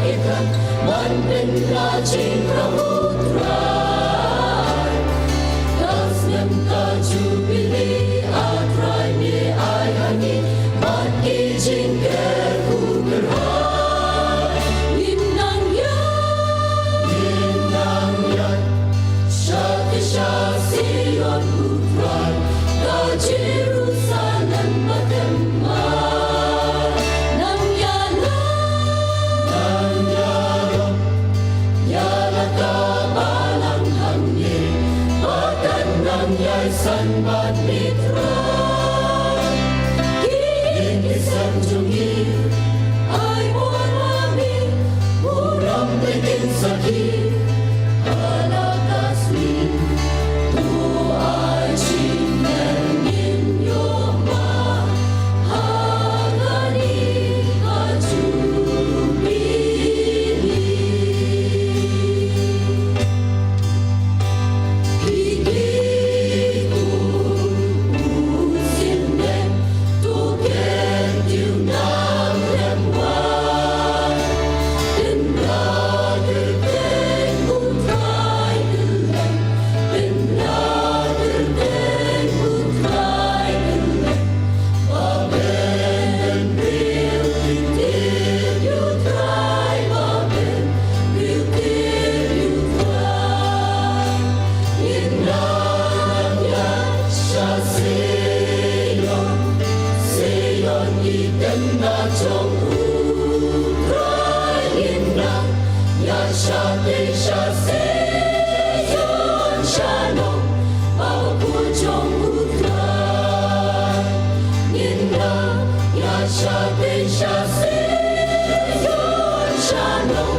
อีกครั้งมันเป็นราชินพระอุตรายKasnımda jubili atray mi ayani mati jingker kugerhai Ninang yan Shati Sion utray Da Jerusalem batemai Nang yalam Yala ka balang hangin Nang yai san ban mitra Kikisan jungi Ay buwan mami Muram bikin sakit Alakasmi Tu ay chinen ninyo ma Hagani kajubili Shalom